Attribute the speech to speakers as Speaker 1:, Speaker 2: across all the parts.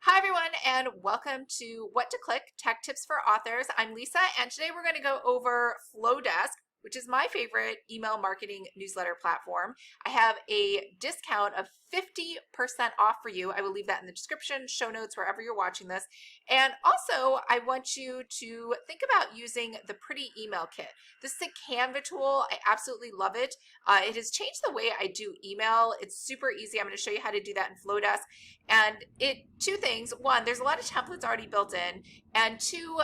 Speaker 1: Hi everyone, and welcome to What to Click, Tech Tips for Authors. I'm Lisa, and today we're going to go over Flodesk, which is my favorite email marketing newsletter platform. I have a discount of 50% off for you. I will leave that in the description, show notes, wherever you're watching this. And also, I want you to think about using the Pretty Email Kit. This is a Canva tool. I absolutely love it. It has changed the way I do email. It's super easy. I'm going to show you how to do that in Flodesk. And two things. One, there's a lot of templates already built in. And two,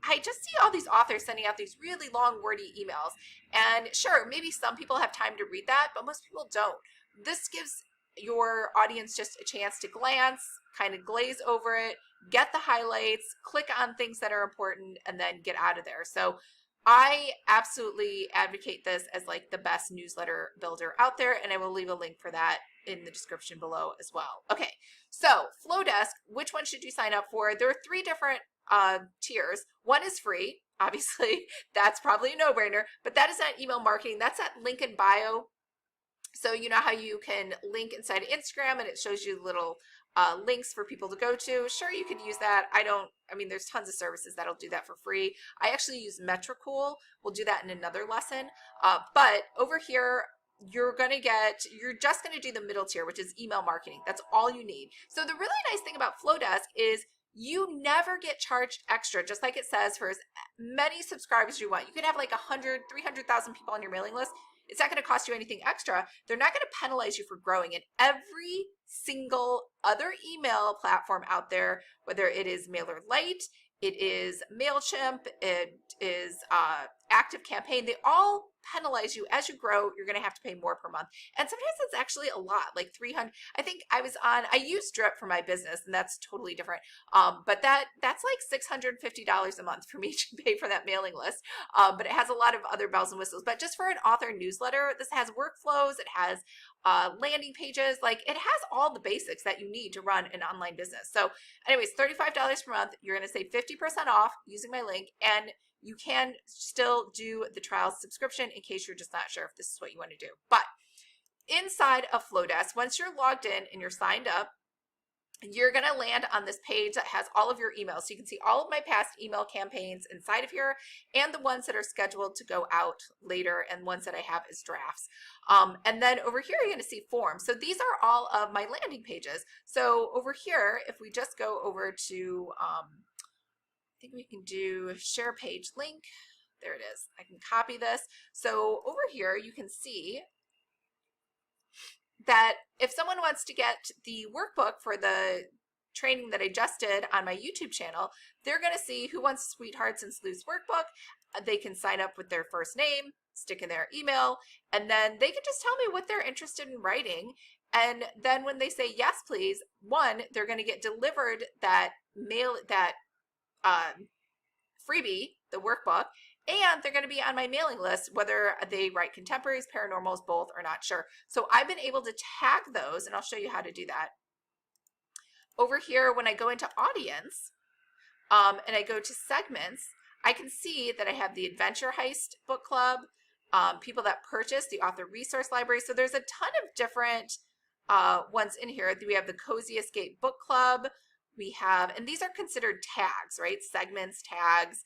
Speaker 1: I just see all these authors sending out these really long, wordy emails. And sure, maybe some people have time to read that, but most people don't. This gives your audience just a chance to glance, kind of glaze over it, get the highlights, click on things that are important, and then get out of there. So I absolutely advocate this as like the best newsletter builder out there, and I will leave a link for that in the description below as well. Okay, so Flodesk, which one should you sign up for? There are three different tiers. One is free, obviously, that's probably a no-brainer, but that is not email marketing. That's at link in bio. So you know how you can link inside Instagram and it shows you little links for people to go to. Sure, you could use that. I mean, there's tons of services that'll do that for free. I actually use Metricool. We'll do that in another lesson. But over here, you're just going to do the middle tier, which is email marketing. That's all you need. So the really nice thing about Flodesk is you never get charged extra, just like it says, for as many subscribers you want. You could have like 100, 300,000 people on your mailing list. It's not going to cost you anything extra. They're not going to penalize you for growing. And every single other email platform out there, whether it is MailerLite, it is MailChimp, it is ActiveCampaign, they all penalize you as you grow. You're going to have to pay more per month. And sometimes it's actually a lot, like 300. I think I use Drip for my business, and that's totally different. But that's like $650 a month for me to pay for that mailing list. But it has a lot of other bells and whistles. But just for an author newsletter, this has workflows, it has landing pages, like it has all the basics that you need to run an online business. So anyways, $35 per month, you're going to save 50% off using my link, and you can still do the trial subscription in case you're just not sure if this is what you want to do. But inside of Flodesk, once you're logged in and you're signed up, you're going to land on this page that has all of your emails. So you can see all of my past email campaigns inside of here, and the ones that are scheduled to go out later, and ones that I have as drafts. And then over here, you're going to see forms. So these are all of my landing pages. So over here, if we just go over to, I think we can do share page link. There it is. I can copy this. So over here, you can see that if someone wants to get the workbook for the training that I just did on my YouTube channel, they're going to see Who Wants Sweethearts and Sleuths workbook. They can sign up with their first name, stick in their email, and then they can just tell me what they're interested in writing. And then when they say yes, please, one, they're going to get delivered that freebie, the workbook, and they're going to be on my mailing list, whether they write contemporaries, paranormals, both, or not sure. So I've been able to tag those, and I'll show you how to do that. Over here, when I go into audience, and I go to segments, I can see that I have the Adventure Heist book club, people that purchase the author resource library. So there's a ton of different ones in here. We have the Cozy Escape book club. We have, and these are considered tags, right? Segments, tags,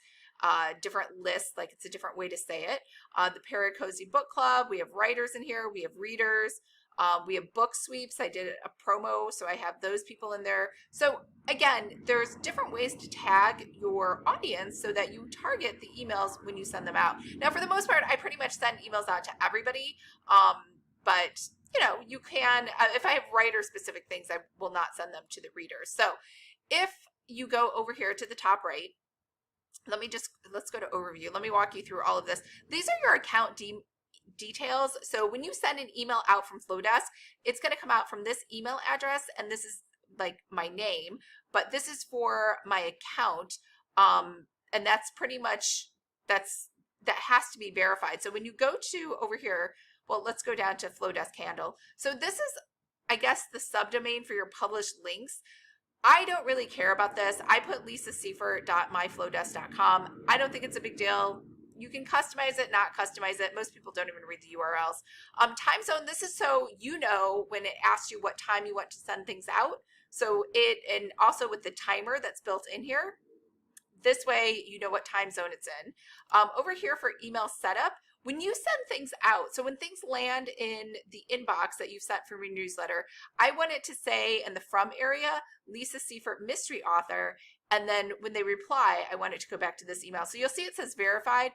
Speaker 1: different lists, like it's a different way to say it. The Cozy Book Club, we have writers in here, we have readers, we have book sweeps. I did a promo, so I have those people in there. So again, there's different ways to tag your audience so that you target the emails when you send them out. Now, for the most part, I pretty much send emails out to everybody, but you know, you can, if I have writer specific things, I will not send them to the readers. So if you go over here to the top right, let's go to overview. Let me walk you through all of this. These are your account details. So when you send an email out from Flodesk, it's going to come out from this email address, and this is like my name, but this is for my account. And that's pretty much, that has to be verified. So when you go to over here, well, let's go down to Flodesk handle. So this is, I guess, the subdomain for your published links. I don't really care about this. I put lisaseifer.myflodesk.com. I don't think it's a big deal. You can customize it, not customize it. Most people don't even read the URLs. Time zone, this is so you know when it asks you what time you want to send things out. So and also with the timer that's built in here, this way you know what time zone it's in. Over here for email setup, when you send things out, so when things land in the inbox that you've sent from your newsletter, I want it to say in the from area, Lisa Seifert, mystery author, and then when they reply, I want it to go back to this email. So you'll see it says verified.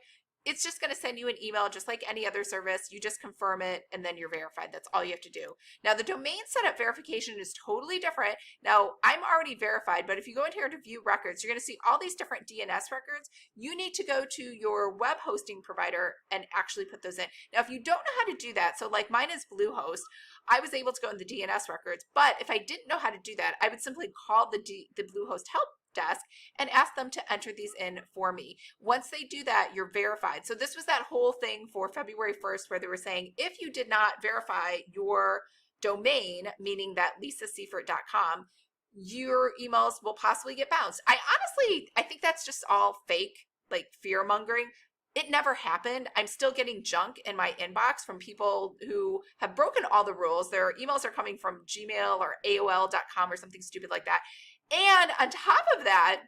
Speaker 1: It's just going to send you an email just like any other service. You just confirm it and then you're verified. That's all you have to do. Now the domain setup verification is totally different. Now I'm already verified, but if you go in here to view records, you're going to see all these different DNS records. You need to go to your web hosting provider and actually put those in. Now if you don't know how to do that, so like mine is Bluehost, I was able to go in the DNS records, but if I didn't know how to do that, I would simply call the Bluehost help desk and ask them to enter these in for me. Once they do that, you're verified. So this was that whole thing for February 1st where they were saying if you did not verify your domain, meaning that lisaseifert.com, your emails will possibly get bounced. I think that's just all fake, like fear mongering. It never happened. I'm still getting junk in my inbox from people who have broken all the rules. Their emails are coming from Gmail or AOL.com or something stupid like that. And on top of that,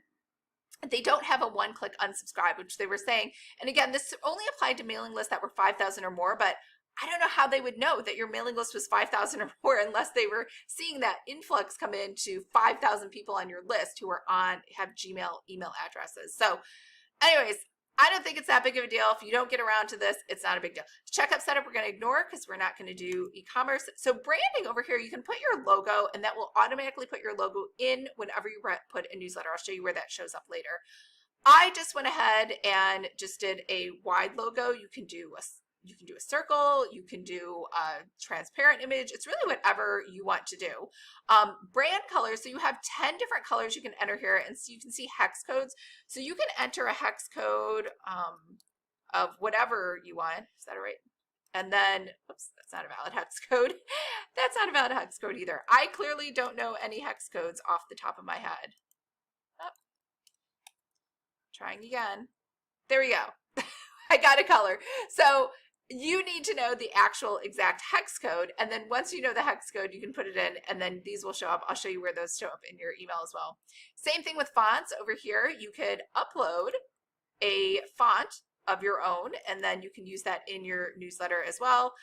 Speaker 1: they don't have a one-click unsubscribe, which they were saying. And again, this only applied to mailing lists that were 5,000 or more, but I don't know how they would know that your mailing list was 5,000 or more unless they were seeing that influx come in to 5,000 people on your list who have Gmail email addresses. So anyways, I don't think it's that big of a deal. If you don't get around to this, it's not a big deal. Checkup setup, we're going to ignore because we're not going to do e-commerce. So branding over here, you can put your logo and that will automatically put your logo in whenever you put a newsletter. I'll show you where that shows up later. I just went ahead and just did a wide logo. You can do a circle, you can do a transparent image. It's really whatever you want to do. Brand colors, so you have 10 different colors you can enter here, and so you can see hex codes. So you can enter a hex code of whatever you want. Is that right? And then, oops, that's not a valid hex code. That's not a valid hex code either. I clearly don't know any hex codes off the top of my head. Oh. Trying again. There we go. I got a color. So you need to know the actual exact hex code, and then once you know the hex code, you can put it in, and then these will show up. I'll show you where those show up in your email as well. Same thing with fonts. Over here, you could upload a font of your own, and then you can use that in your newsletter as well.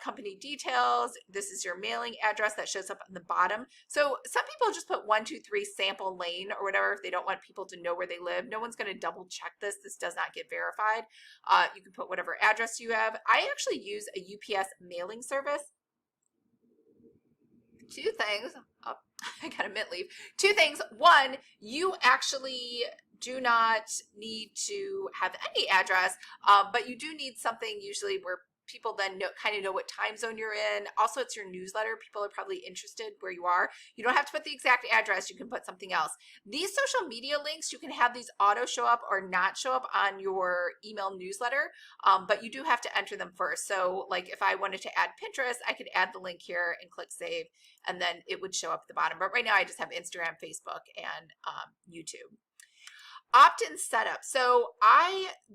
Speaker 1: Company details, this is your mailing address that shows up on the bottom. So some people just put 123 Sample Lane or whatever if they don't want people to know where they live. No one's going to double check this. This does not get verified. You can put whatever address you have. I actually use a UPS mailing service. Two things. Oh, I got a mint leaf. Two things. One, you actually do not need to have any address, but you do need something usually where people then kind of know what time zone you're in. Also, it's your newsletter. People are probably interested where you are. You don't have to put the exact address. You can put something else. These social media links, you can have these auto show up or not show up on your email newsletter, but you do have to enter them first. So like if I wanted to add Pinterest, I could add the link here and click save, and then it would show up at the bottom. But right now I just have Instagram, Facebook, and YouTube. Opt-in setup. So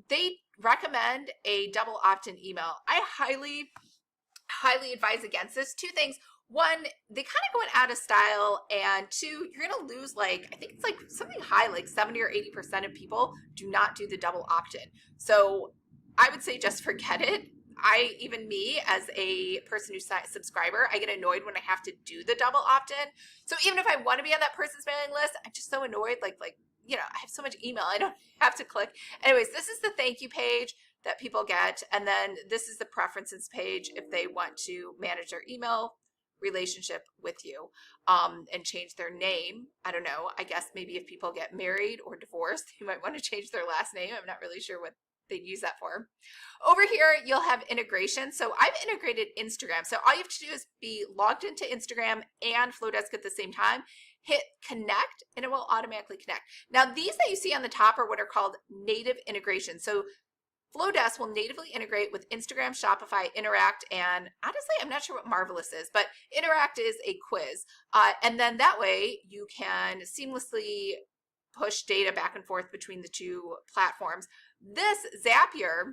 Speaker 1: they recommend a double opt-in email. I highly advise against this. Two things. One, they kind of going out of style, and two, you're going to lose I think it's like something high, like 70 or 80% of people do not do the double opt-in. So I would say just forget it. Even me as a person who's a subscriber, I get annoyed when I have to do the double opt-in. So even if I want to be on that person's mailing list, I'm just so annoyed. I have so much email, I don't have to click. Anyways, this is the thank you page that people get. And then this is the preferences page if they want to manage their email relationship with you and change their name. I don't know. I guess maybe if people get married or divorced, you might want to change their last name. I'm not really sure what they'd use that for. Over here, you'll have integration. So I've integrated Instagram. So all you have to do is be logged into Instagram and Flodesk at the same time. Hit connect and it will automatically connect. Now these that you see on the top are what are called native integration. So Flodesk will natively integrate with Instagram, Shopify, Interact, and honestly, I'm not sure what Marvelous is, but Interact is a quiz. And then that way you can seamlessly push data back and forth between the two platforms. This Zapier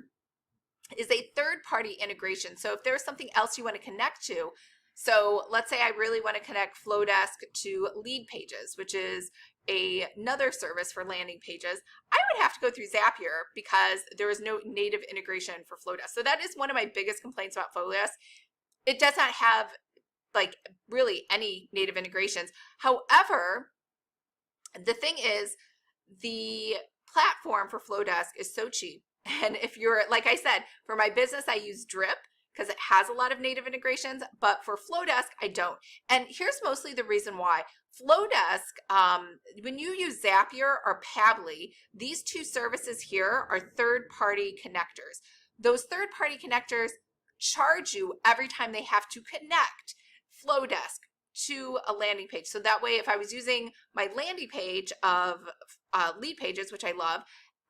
Speaker 1: is a third-party integration. So if there's something else you want to connect to, So let's say I really want to connect Flodesk to lead pages, which is another service for landing pages. I would have to go through Zapier because there is no native integration for Flodesk. So that is one of my biggest complaints about Flodesk. It does not have like really any native integrations. However, the thing is, the platform for Flodesk is so cheap. And if you're, like I said, for my business, I use Drip because it has a lot of native integrations, but for Flodesk, I don't. And here's mostly the reason why. Flodesk, when you use Zapier or Pabbly, these two services here are third-party connectors. Those third-party connectors charge you every time they have to connect Flodesk to a landing page. So that way, if I was using my landing page of lead pages, which I love,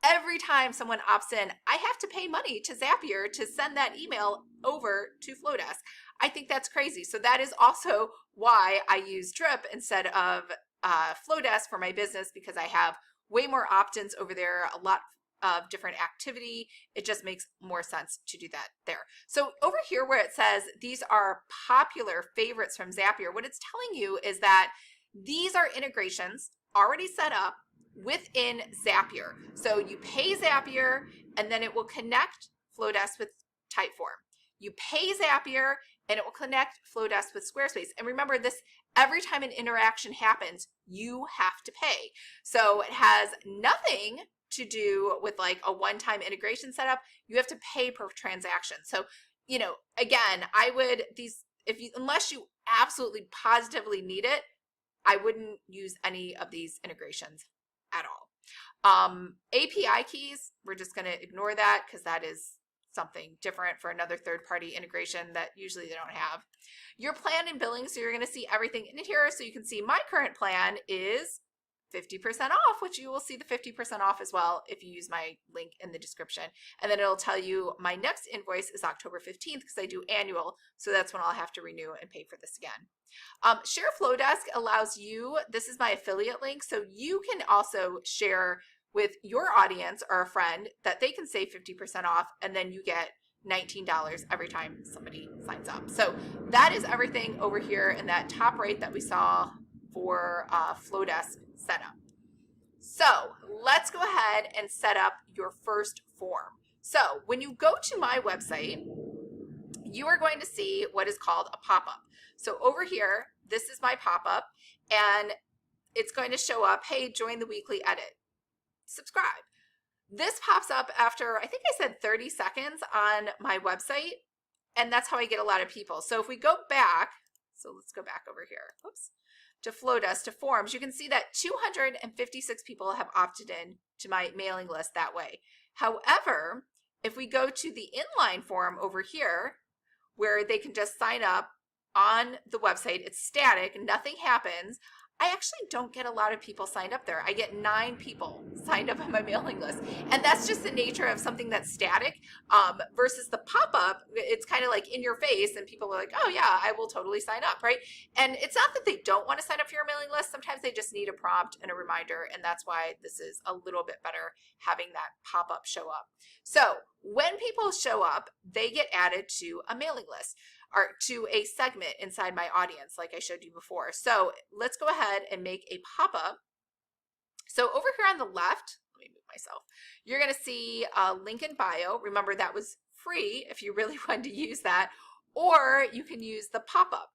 Speaker 1: every time someone opts in, I have to pay money to Zapier to send that email over to Flodesk. I think that's crazy. So that is also why I use Drip instead of Flodesk for my business, because I have way more opt-ins over there, a lot of different activity. It just makes more sense to do that there. So over here where it says these are popular favorites from Zapier, what it's telling you is that these are integrations already set up within Zapier. So you pay Zapier and then it will connect Flodesk with Typeform. You pay Zapier and it will connect Flodesk with Squarespace. And remember this, every time an interaction happens, you have to pay. So it has nothing to do with like a one-time integration setup. You have to pay per transaction. So, you know, again, I would, unless you absolutely positively need it, I wouldn't use any of these integrations at all. API keys, we're just going to ignore that because that is something different for another third-party integration that usually they don't have. Your plan and billing, so you're going to see everything in here. So you can see my current plan is 50% off, which you will see the 50% off as well if you use my link in the description. And then it'll tell you my next invoice is October 15th because I do annual. So that's when I'll have to renew and pay for this again. Share Flodesk allows you, this is my affiliate link, so you can also share with your audience or a friend that they can save 50% off, and then you get $19 every time somebody signs up. So that is everything over here in that top right that we saw for Flodesk setup. So let's go ahead and set up your first form. So when you go to my website, you are going to see what is called a pop-up. So over here, this is my pop-up, and it's going to show up, hey, join the weekly edit, subscribe. This pops up after, I think I said 30 seconds on my website, and that's how I get a lot of people. So if we go back, so let's go back over here, oops, to Flodesk, to forms, you can see that 256 people have opted in to my mailing list that way. However, if we go to the inline form over here, where they can just sign up on the website, it's static, nothing happens, I actually don't get a lot of people signed up there. I get 9 people signed up on my mailing list. And that's just the nature of something that's static versus the pop-up. It's kind of like in your face and people are like, oh yeah, I will totally sign up, right? And it's not that they don't want to sign up for your mailing list. Sometimes they just need a prompt and a reminder. And that's why this is a little bit better having that pop-up show up. So when people show up, they get added to a mailing list, or to a segment inside my audience, like I showed you before. So let's go ahead and make a pop-up. So over here on the left, let me move myself, you're gonna see a link in bio. Remember, that was free if you really wanted to use that, or you can use the pop-up.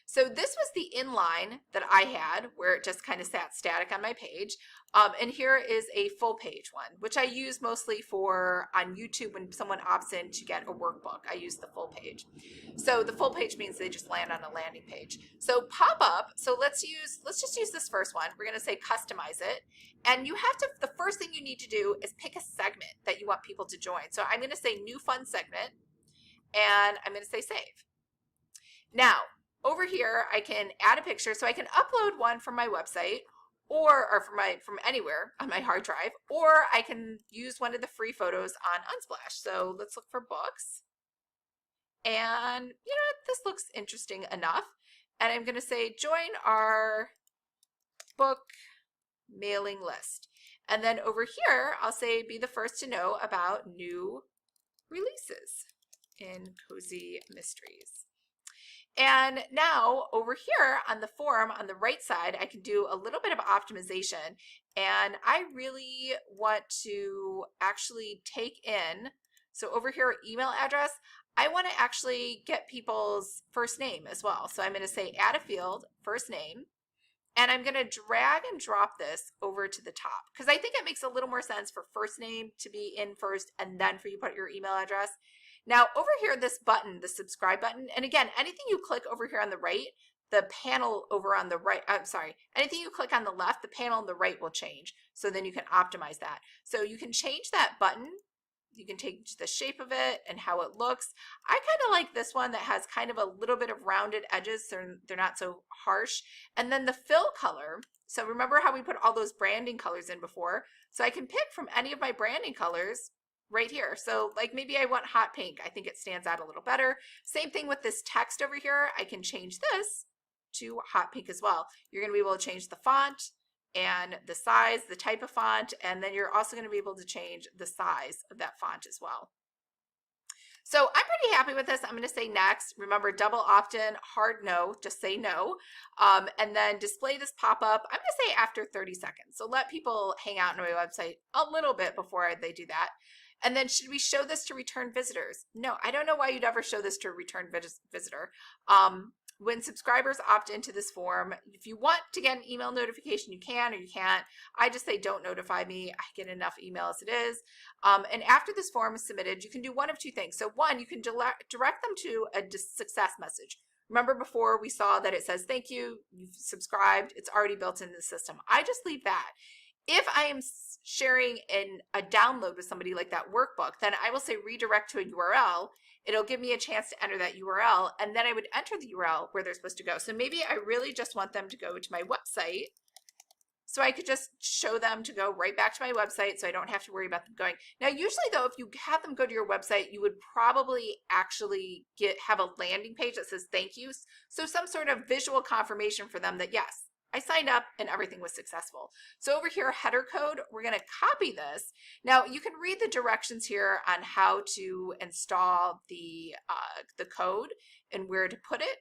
Speaker 1: So this was the inline that I had where it just kind of sat static on my page. And here is a full page one, which I use mostly for on YouTube when someone opts in to get a workbook. I use the full page. So the full page means they just land on a landing page. So pop up, so let's just use this first one. We're gonna say customize it. And you have to, the first thing you need to do is pick a segment that you want people to join. So I'm gonna say new fun segment, and I'm gonna say save. Now, over here, I can add a picture, so I can upload one from my website or from anywhere on my hard drive, or I can use one of the free photos on Unsplash. So let's look for books. And you know what, this looks interesting enough. And I'm gonna say join our book mailing list. And then over here, I'll say be the first to know about new releases in Cozy Mysteries. And now over here on the form on the right side, I can do a little bit of optimization. And I really want to actually take in, so over here, email address, I want to actually get people's first name as well. So I'm going to say add a field, first name, and I'm going to drag and drop this over to the top because I think it makes a little more sense for first name to be in first and then for you to put your email address. Now over here, this button, the subscribe button, and again, anything you click over here on the right, the panel over on the right, I'm sorry, anything you click on the left, the panel on the right will change. So then you can optimize that. So you can change that button. You can take the shape of it and how it looks. I kind of like this one that has kind of a little bit of rounded edges, so they're not so harsh. And then the fill color, so remember how we put all those branding colors in before? So I can pick from any of my branding colors right here. So like maybe I want hot pink. I think it stands out a little better. Same thing with this text over here. I can change this to hot pink as well. You're going to be able to change the font and the size, the type of font, and then you're also going to be able to change the size of that font as well. So I'm pretty happy with this. I'm going to say next. Remember, double opt-in, hard no, just say no. And then display this pop-up. I'm going to say after 30 seconds. So let people hang out on my website a little bit before they do that. And then should we show this to return visitors? No, I don't know why you'd ever show this to a return visitor. When subscribers opt into this form, if you want to get an email notification, you can or you can't. I just say don't notify me. I get enough email as it is. And after this form is submitted, you can do one of two things. So one, you can direct them to a success message. Remember before we saw that it says, thank you, you've subscribed, it's already built into the system. I just leave that. If I am sharing a download with somebody like that workbook, then I will say redirect to a URL. It'll give me a chance to enter that URL, and then I would enter the URL where they're supposed to go. So maybe I really just want them to go to my website. So I could just show them to go right back to my website so I don't have to worry about them going. Now, usually though, if you have them go to your website, you would probably actually have a landing page that says thank you. So some sort of visual confirmation for them that yes, I signed up and everything was successful. So over here, header code, we're going to copy this. Now you can read the directions here on how to install the code and where to put it.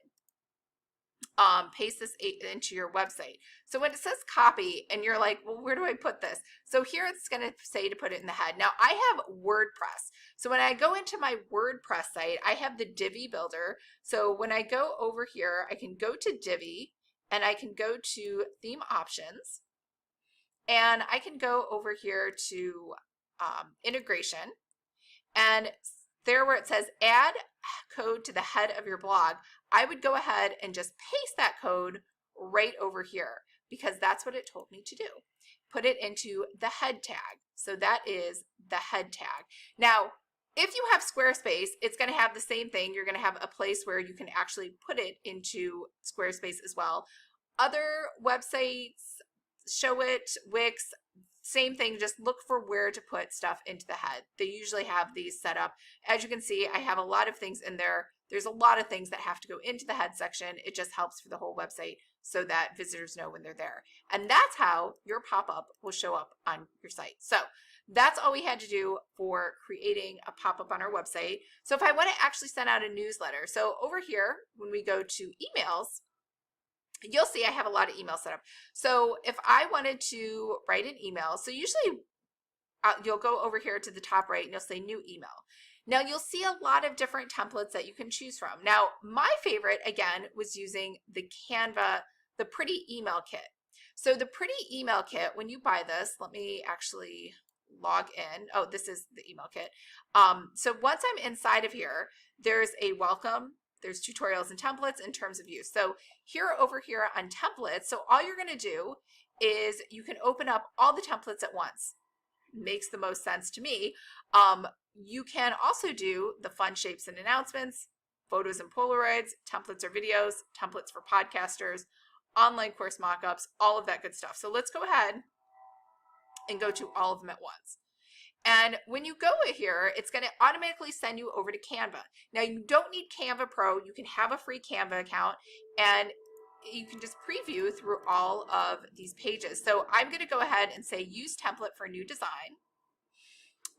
Speaker 1: Paste this into your website. So when it says copy and you're like, well, where do I put this? So here it's going to say to put it in the head. Now I have WordPress. So when I go into my WordPress site, I have the Divi builder. So when I go over here, I can go to Divi and I can go to theme options and I can go over here to integration, and there where it says add code to the head of your blog, I would go ahead and just paste that code right over here because that's what it told me to do. Put it into the head tag. So that is the head tag. Now, if you have Squarespace, it's going to have the same thing. You're going to have a place where you can actually put it into Squarespace as well. Other websites show it, Wix, same thing, just look for where to put stuff into the head. They usually have these set up. As you can see, I have a lot of things in there. There's a lot of things that have to go into the head section. It just helps for the whole website so that visitors know when they're there. And that's how your pop-up will show up on your site. So that's all we had to do for creating a pop-up on our website. So if I want to actually send out a newsletter, so over here, when we go to emails, you'll see I have a lot of emails set up. So if I wanted to write an email, so usually you'll go over here to the top right and you'll say new email. Now you'll see a lot of different templates that you can choose from. Now my favorite, again, was using the Canva, the Pretty Email Kit. So the Pretty Email Kit, when you buy this, let me actually log in. Oh, this is the email kit. So once I'm inside of here, there's a welcome, there's tutorials and templates and terms of use. So here over here on templates, so all you're going to do is you can open up all the templates at once. Makes the most sense to me. You can also do the fun shapes and announcements, photos and Polaroids, templates or videos, templates for podcasters, online course mockups, all of that good stuff. So let's go ahead and go to all of them at once. And when you go here, it's going to automatically send you over to Canva. Now you don't need Canva Pro. You can have a free Canva account and you can just preview through all of these pages. So I'm going to go ahead and say use template for new design.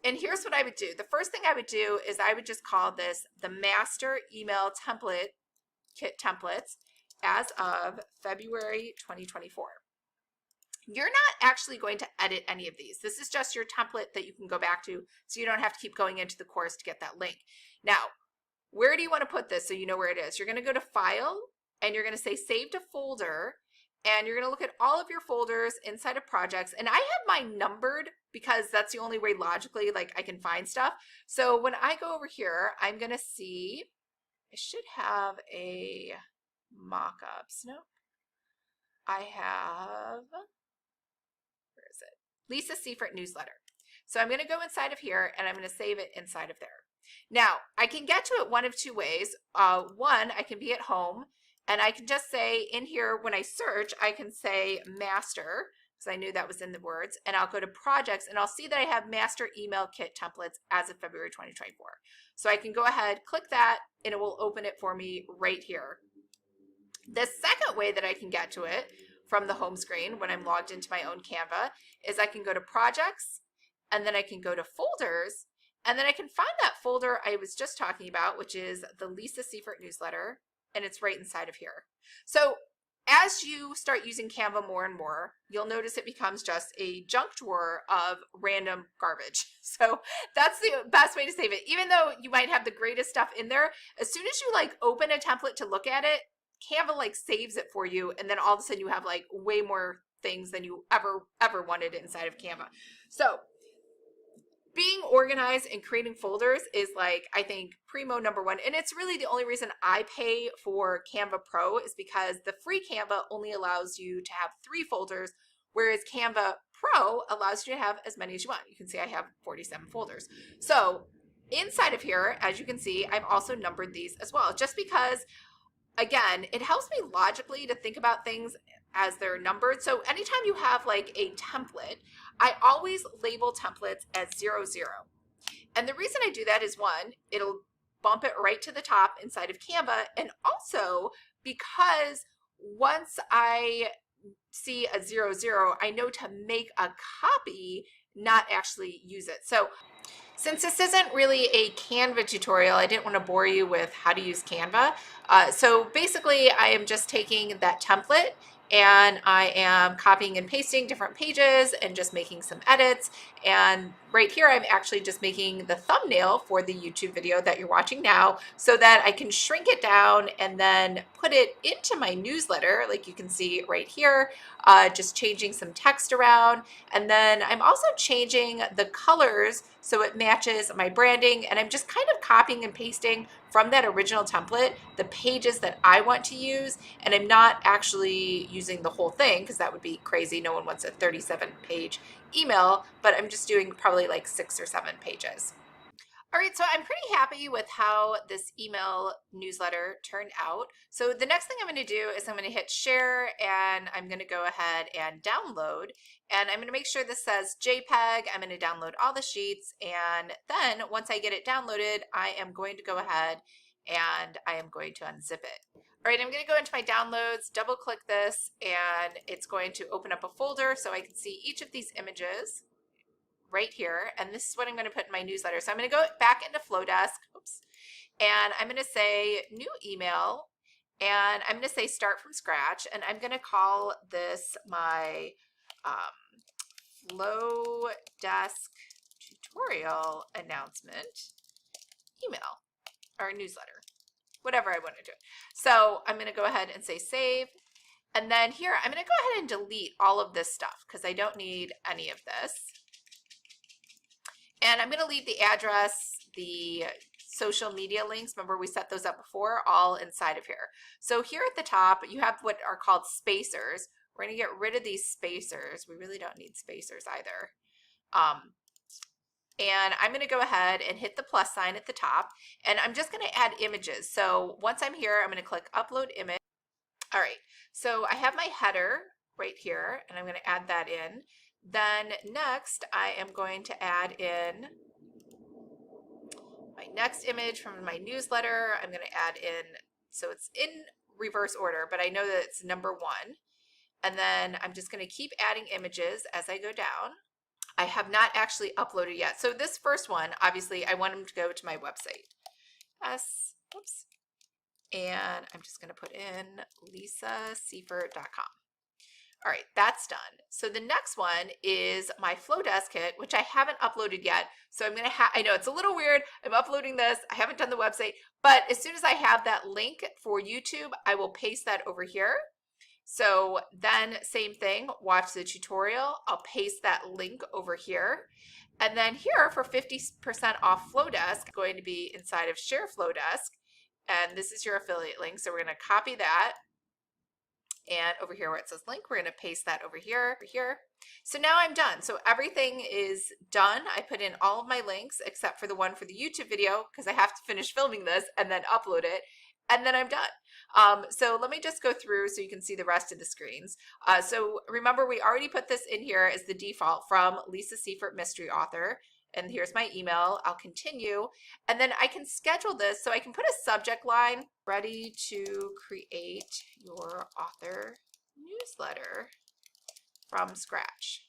Speaker 1: And here's what I would do. The first thing I would do is I would just call this the master email template kit templates as of February 2024. You're not actually going to edit any of these. This is just your template that you can go back to, so you don't have to keep going into the course to get that link. Now, where do you want to put this so you know where it is? You're going to go to File, and you're going to say Save to Folder, and you're going to look at all of your folders inside of projects. And I have mine numbered because that's the only way logically like I can find stuff. So when I go over here, I'm going to see, I should have a mock-ups. No, I have, where is it? Lisa Seifert newsletter. So I'm going to go inside of here and I'm going to save it inside of there. Now I can get to it one of two ways. One, I can be at home and I can just say in here, when I search, I can say master, because I knew that was in the words, and I'll go to projects and I'll see that I have master email kit templates as of February 2024. So I can go ahead, click that, and it will open it for me right here. The second way that I can get to it from the home screen when I'm logged into my own Canva is I can go to projects, and then I can go to folders, and then I can find that folder I was just talking about, which is the Lisa Seifert newsletter, and it's right inside of here. So as you start using Canva more and more, you'll notice it becomes just a junk drawer of random garbage. So that's the best way to save it. Even though you might have the greatest stuff in there, as soon as you like open a template to look at it, Canva like saves it for you, and then all of a sudden you have like way more things than you ever wanted inside of Canva. So being organized and creating folders is like, I think, primo number one. And it's really the only reason I pay for Canva Pro is because the free Canva only allows you to have 3 folders, whereas Canva Pro allows you to have as many as you want. You can see I have 47 folders. So inside of here, as you can see, I've also numbered these as well, just because, again, it helps me logically to think about things as they're numbered. So anytime you have like a template, I always label templates as 00. And the reason I do that is, one, it'll bump it right to the top inside of Canva. And also because once I see a 00, I know to make a copy, not actually use it. So since this isn't really a Canva tutorial, I didn't want to bore you with how to use Canva. So basically I am just taking that template and I am copying and pasting different pages and just making some edits. And right here, I'm actually just making the thumbnail for the YouTube video that you're watching now so that I can shrink it down and then put it into my newsletter, like you can see right here, just changing some text around. And then I'm also changing the colors so it matches my branding, and I'm just kind of copying and pasting from that original template the pages that I want to use, and I'm not actually using the whole thing because that would be crazy. No one wants a 37-page email, but I'm just doing probably like 6 or 7 pages. All right, so I'm pretty happy with how this email newsletter turned out. So the next thing I'm going to do is I'm going to hit share, and I'm going to go ahead and download, and I'm going to make sure this says JPEG. I'm going to download all the sheets, and then once I get it downloaded, I am going to go ahead and I am going to unzip it. All right, I'm going to go into my downloads, double click this, and it's going to open up a folder so I can see each of these images right here, and this is what I'm going to put in my newsletter. So I'm going to go back into Flodesk, oops, and I'm going to say new email, and I'm going to say start from scratch, and I'm going to call this my Flodesk tutorial announcement email or newsletter, whatever I want to do. So I'm going to go ahead and say save, and then here I'm going to go ahead and delete all of this stuff because I don't need any of this. And I'm going to leave the address, the social media links, remember we set those up before, all inside of here. So here at the top, you have what are called spacers. We're going to get rid of these spacers. We really don't need spacers either. And I'm going to go ahead and hit the plus sign at the top, and I'm just going to add images. So once I'm here, I'm going to click upload image. All right, so I have my header right here, and I'm going to add that in. Then next, I am going to add in my next image from my newsletter. I'm going to add in, so it's in reverse order, but I know that it's number 1. And then I'm just going to keep adding images as I go down. I have not actually uploaded yet. So this first one, obviously, I want them to go to my website. Oops. And I'm just going to put in lisaseifert.com. All right, that's done. So the next one is my Flodesk kit, which I haven't uploaded yet. So I'm gonna I know it's a little weird. I'm uploading this. I haven't done the website, but as soon as I have that link for YouTube, I will paste that over here. So then same thing, watch the tutorial. I'll paste that link over here. And then here for 50% off Flodesk, going to be inside of Share Flodesk. And this is your affiliate link. So we're gonna copy that. And over here where it says link, we're going to paste that over here. So now I'm done. So everything is done. I put in all of my links except for the one for the YouTube video because I have to finish filming this and then upload it. And then I'm done. So let me just go through so you can see the rest of the screens. So remember, we already put this in here as the default from Lisa Seifert, mystery author. And here's my email. I'll continue. And then I can schedule this so I can put a subject line, ready to create your author newsletter from scratch.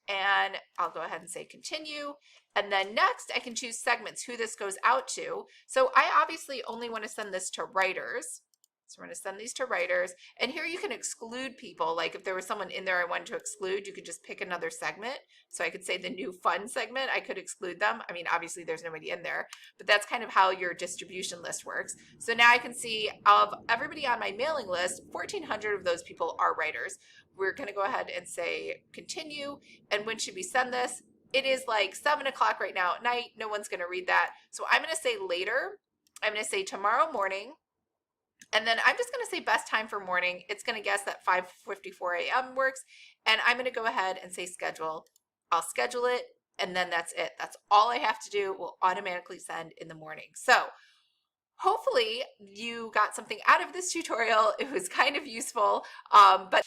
Speaker 1: And I'll go ahead and say continue. And then next I can choose segments, who this goes out to. So I obviously only want to send this to writers. So we're going to send these to writers. And here you can exclude people. Like if there was someone in there I wanted to exclude, you could just pick another segment. So I could say the new fun segment, I could exclude them. I mean, obviously there's nobody in there, but that's kind of how your distribution list works. So now I can see of everybody on my mailing list, 1,400 of those people are writers. We're going to go ahead and say continue. And when should we send this? It is like 7 o'clock right now at night. No one's going to read that. So I'm going to say later. I'm going to say tomorrow morning. And then I'm just going to say best time for morning. It's going to guess that 5:54 a.m. works. And I'm going to go ahead and say schedule. I'll schedule it. And then that's it. That's all I have to do. It will automatically send in the morning. So hopefully you got something out of this tutorial. It was kind of useful. But